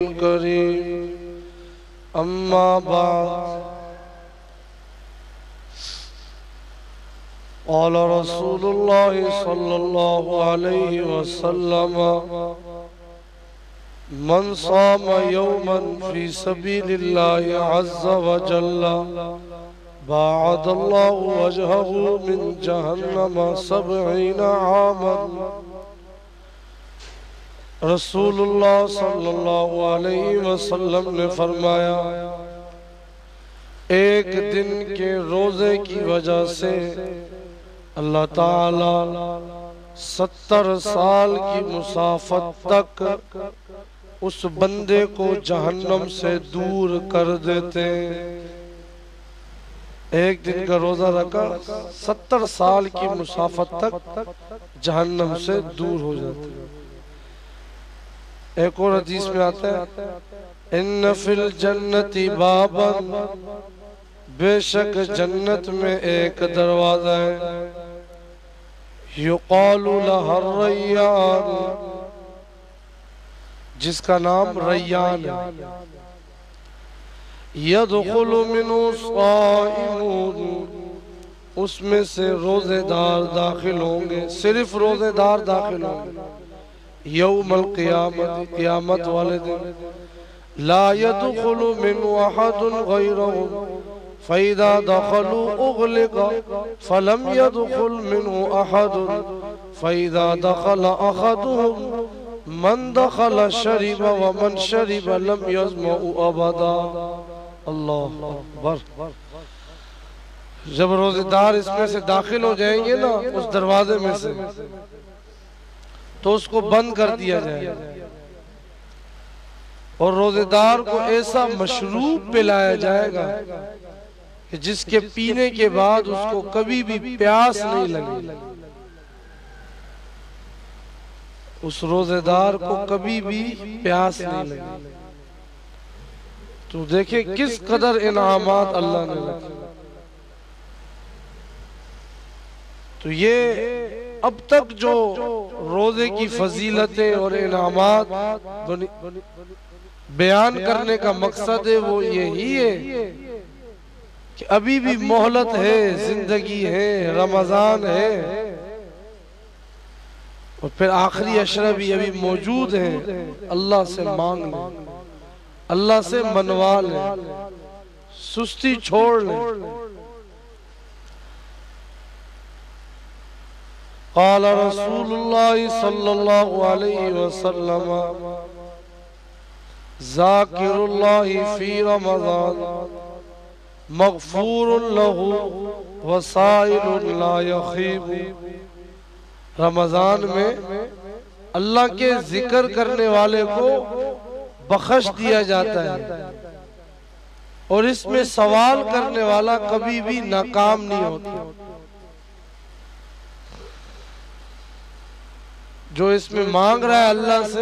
करीम अम्मा बाद क़ाल रसूलुल्लाह सल्लल्लाहु अलैहि वसल्लम मन साम यौमन फी सबीलिल्लाहि अज़्ज़ व जल्ल बाअदल्लाहु वजहहु मिन जहन्नम सबईना आमन। रसूलुल्लाह सल्लल्लाहु अलैहि वसल्लम ने फरमाया, एक दिन के रोजे की वजह से अल्लाह ताला 70 साल की मुसाफत तक उस बंदे को जहन्नम से दूर कर देते। एक दिन का रोजा रखा 70 साल की मुसाफत तक जहन्नम से दूर हो जाते। एक और हदीस में आता है, इन्न फिल जन्नति बाबन, बेशक जन्नत में एक दरवाजा है, युक़ालु लहु रय्यान, जिसका नाम रय्यान है। यदखुलु मिन्हु साइमून, उसमें से रोजेदार दाखिल होंगे, सिर्फ रोजेदार दाखिल होंगे। यौमल क़ियामत, क़ियामत वाले दिन, ला यदखुलु मिन्हु अहदुन गैरुहु फ़इज़ा दख़लू उग़लिक़ फ़लम यदख़ुल मिन्हु अहदुन फ़इज़ा दख़ल अहदुहुम मन दख़ल शरिब व मन शरिब लम यज़मअ अबदा। अल्लाह अकबर। जब रोजेदार इसमें से दाखिल हो जाएंगे ना, उस दरवाजे में से, तो उसको बंद कर दिया जाएगा और रोजेदार को ऐसा मशरूब पिलाया जाएगा कि जिसके पीने के बाद उसको कभी भी प्यास नहीं लगेगी। उस रोजेदार को कभी भी प्यास नहीं लगेगी। तो देखे किस कदर इनामात अल्लाह ने रखे। तो ये अब तक जो रोजे की फजीलतें और इनामात बयान करने का मकसद है वो यही है कि अभी भी मोहलत है, जिंदगी है, रमजान है और फिर आखिरी अशरा भी अभी मौजूद है। अल्लाह से मांग ले, अल्लाह से मनवा ले, सुस्ती छोड़ ले। क़ाल रसूलुल्लाह सल्लल्लाहु अलैहि वसल्लम ज़ाकिरुल्लाहि फ़ी रमज़ान मग़फ़ूरुन लहु व साइलुन ला यख़ीब। रमज़ान में अल्लाह के जिक्र करने वाले को बख्श दिया जाता है और इसमें सवाल करने वाला कभी भी नाकाम नहीं होता। जो इसमें मांग रहा है अल्लाह से,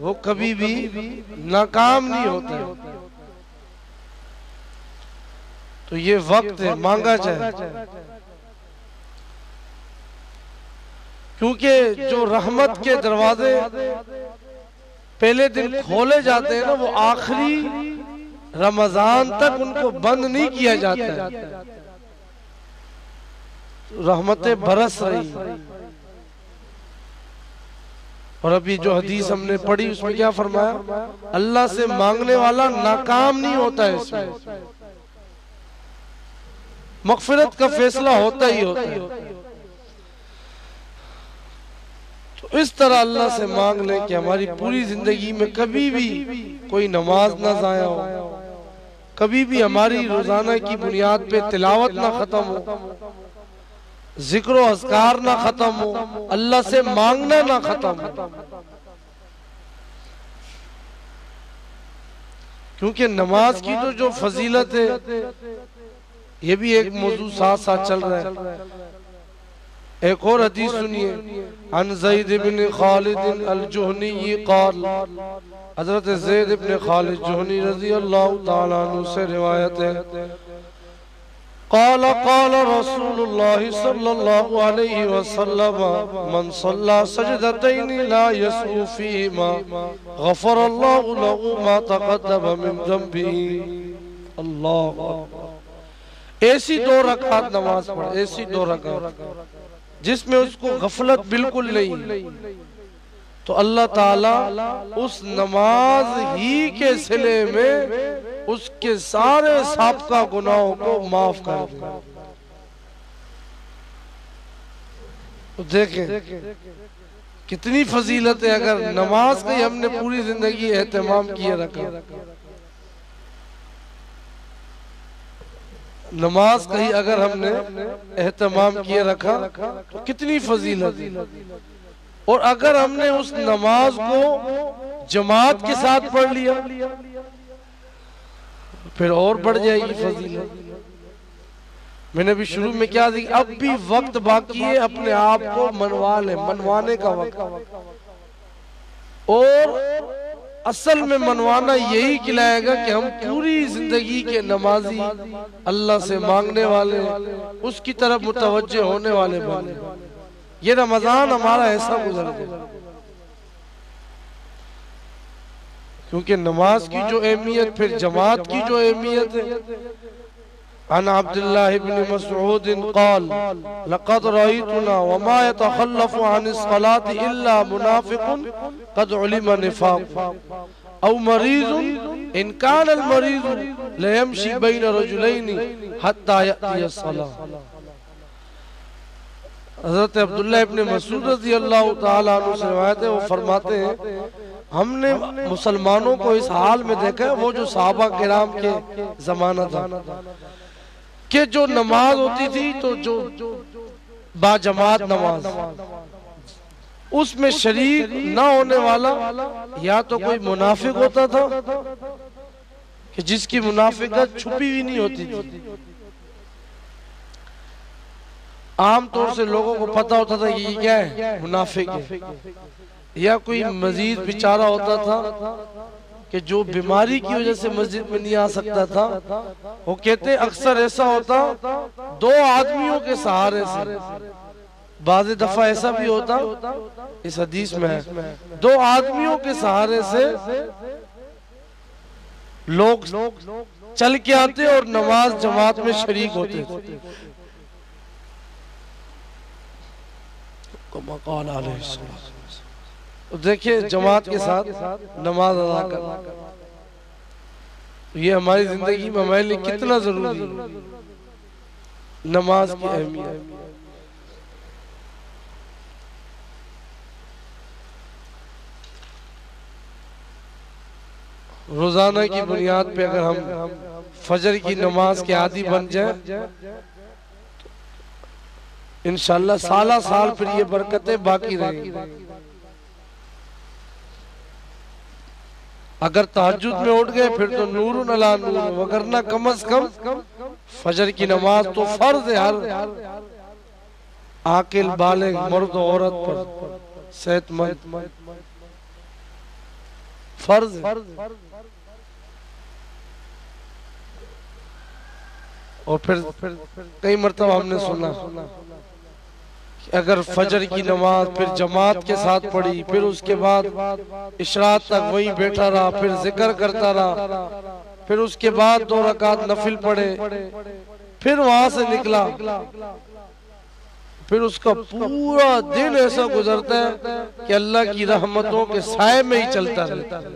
वो कभी भी नाकाम नहीं होता। तो ये वक्त है, मांगा जाए, क्योंकि जो रहमत के दरवाजे पहले दिन खोले जाते हैं ना, वो आखिरी रमजान तक उनको बंद नहीं किया जाता है। रहमतें बरस रही। और अभी जो हदीस हमने पढ़ी उसमें क्या फरमाया, अल्लाह से मांगने वाला नाकाम नहीं होता है। इसमें मग़फ़िरत का फैसला होता ही होता है। तो इस तरह अल्लाह से मांग लें कि हमारी पूरी जिंदगी में कभी भी कोई नमाज ना ज़ाया हो, कभी भी हमारी रोजाना की बुनियाद पे तिलावत ना खत्म हो, जिक्र अज़कार ना खत्म हो, अल्लाह से मांगना ना खत्म हो। क्योंकि नमाज की तो जो फजीलत है, ये भी एक मौजू साथ साथ चल रहा है। एक और हदीस सुनिए, अन ज़ैद इब्न खालिद अल-जुहनी क़ाल, हज़रत ज़ैद इब्न खालिद जुहनी रज़ी अल्लाह ताला अन्हु से रिवायत है, क़ाल क़ाल रसूलुल्लाह सल्लल्लाहु अलैहि वसल्लम मन सल्ला सजदतैन ला यसू फीहिमा गफ़रल्लाहु लहू मा तक़द्दम मिन ज़ंबिही। अल्लाह अकबर। ऐसी 2 रकात नमाज पढ़े, ऐसी 2 रकात जिसमें उसको गफलत बिल्कुल नहीं, तो अल्लाह ताला उस नमाज ही के सिले में उसके सारे साबका गुनाहों को माफ कर दे। तो देखें कितनी फजीलत है अगर नमाज का ही हमने पूरी जिंदगी एहतमाम किए रखा, नमाज का ही अगर हमने एहतमाम किए रखा तो कितनी फजीलत है। और अगर हमने उस नमाज को जमात के साथ पढ़ लिया फिर और बढ़ जाएगी फजीलत। मैंने भी शुरू में क्या दी, अब भी वक्त बाकी है, अपने आप को मनवा ले, मनवाने का वक्त। और असल में मनवाना यही खिलाएगा कि हम पूरी जिंदगी के नमाजी, अल्लाह से मांगने वाले, उसकी तरफ मुतवज्जे होने वाले बने। ये रमजान हमारा ऐसा गुजर गया, क्योंकि नमाज की जो अहमियत, फिर जमात की जो अहमियत है। अन अब्दुल्लाह इब्न मसऊद क़ाल लक़द रअयतुना वमा यतखल्लफु अनिस सलाति इल्ला मुनाफिकुन क़द उलिमा निफाक़ औ मरीज़ुन इन कान अल मरीज़ु लयमशी बैन रजुलैनि हत्ता यअतिय अस्सलाह। हज़रत अब्दुल्लाह इब्न मसऊद रज़ी अल्लाह ताला अन्हु से रिवायत है, वो फरमाते हैं हमने मुसलमानों को इस हाल में देखा है, वो जो सहाबा किराम के जमाना था कि जो नमाज होती थी तो जो बाजमात नमाज, उसमें शरीक ना होने वाला या तो कोई मुनाफिक होता था कि जिसकी मुनाफिकत छुपी हुई नहीं होती थी। आम तौर से लोगों को पता होता था कि ये क्या है, मुनाफिक है। या कोई मजीद बेचारा होता था कि जो बीमारी की वजह से मस्जिद में नहीं आ सकता था। वो कहते अक्सर ऐसा होता 2 आदमियों के सहारे से, बाज़ दफा ऐसा भी होता, इस हदीस में है 2 आदमियों के सहारे से लोग चल के आते और नमाज जमात में शरीक होते थे। तो देखिए जमात के साथ नमाज अदा करना ये हमारी जिंदगी में हमारे लिए कितना जरूरी है, नमाज की अहमियत। रोजाना की बुनियाद पे अगर हम फजर की नमाज के आदी बन जाए इंशाअल्लाह साला साल फिर ये बरकतें बाकी रहेंगी। अगर तहज्जुद में उठ गए फिर तो नूरुन अला नूर, वगरना कम अज कम फजर की नमाज तो फर्ज है हर आकिल बालिग मर्द औरत पर, सेहतमंद फर्ज है। और फिर कई मरतबा हमने सुना कि अगर फजर की नमाज फिर जमात के साथ पढ़ी, फिर उसके बाद इशरात तक वहीं बैठा रहा, फिर जिक्र करता रहा, फिर उसके बाद 2 रकात नफिल पढ़े, फिर वहां से निकला, फिर उसका पूरा दिन ऐसा गुजरता है कि अल्लाह की रहमतों के साए में ही चलता रहता है।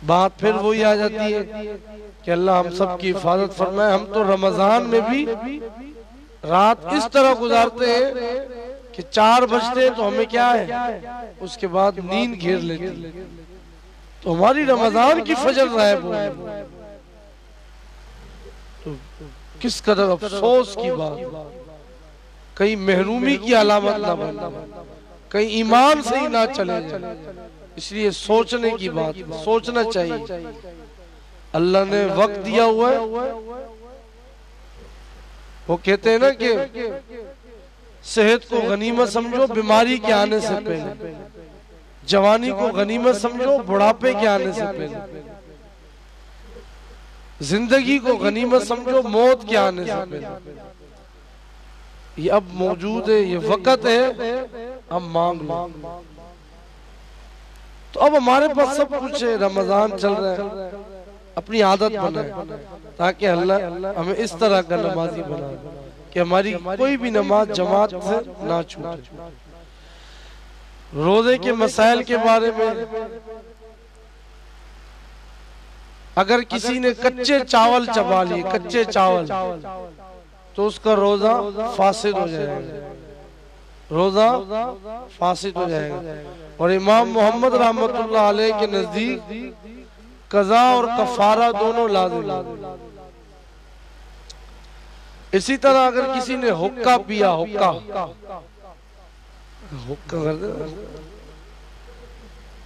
बात फिर वही आ जाती है कि अल्लाह हम सब की हिफाजत फरमाए। हम तो रमजान में भी रात इस तरह गुजारते हैं कि 4 बजते तो हमें क्या है उसके बाद नींद घेर लेती, तो हमारी रमजान की फजर गायब हो गई। तो किस कदर अफसोस की बात, कहीं महरूमी की अलामत ना बने, कहीं ईमान से ही ना चले जाए। इसलिए सोचने की बात, सोचना चाहिए। अल्लाह ने वक्त दिया हुआ है, वो कहते हैं ना कि सेहत को गनीमत समझो बीमारी के आने से पहले, जवानी को गनीमत समझो बुढ़ापे के आने से पहले। जिंदगी को गनीमत समझो, मौत के आने से पहले। ये अब मौजूद है, ये वक्त है, अब मांग लो। तो अब हमारे पास सब कुछ है, रमजान चल रहा है, अपनी आदत बनाए ताकि अल्लाह हमें इस तरह का नमाजी बनाए कि हमारी कोई भी नमाज जमात से ना छूटे। रोजे के मसाइल के बारे में, अगर किसी ने कच्चे चावल चबा लिए, कच्चे चावल, तो उसका रोजा फासिद हो जाएगा, रोजा फासिद हो जाएगा। और इमाम मोहम्मद रहमतुल्लाह अलैह के नजदीक कज़ा और कफारा दोनों लाज़िम है। इसी तरह अगर किसी ने हुक्का पिया, हुक्का कर दे,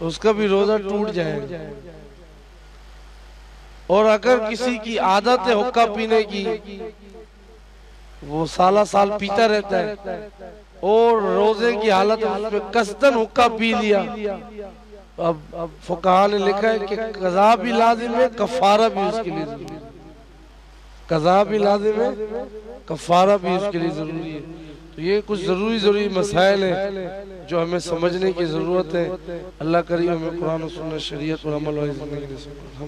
उसका भी रोजा टूट जाएगा। और अगर किसी की आदत है हुक्का पीने की, वो साला साल पीता रहता है और रोजे की हालत में कसदन हुक्का पी लिया, अब फुकाहा ने लिखा है कि कज़ा भी लाजिम है, कफारा भी उसके लिए जरूरी है। कज़ा भी लाजिम है, कफारा भी उसके लिए जरूरी है। तो ये कुछ जरूरी मसाइल हैं जो हमें समझने की जरूरत है। अल्लाह करीम हमें कुरान और सुन्नत शरीयत और अमल वाली जिंदगी नसीब करे।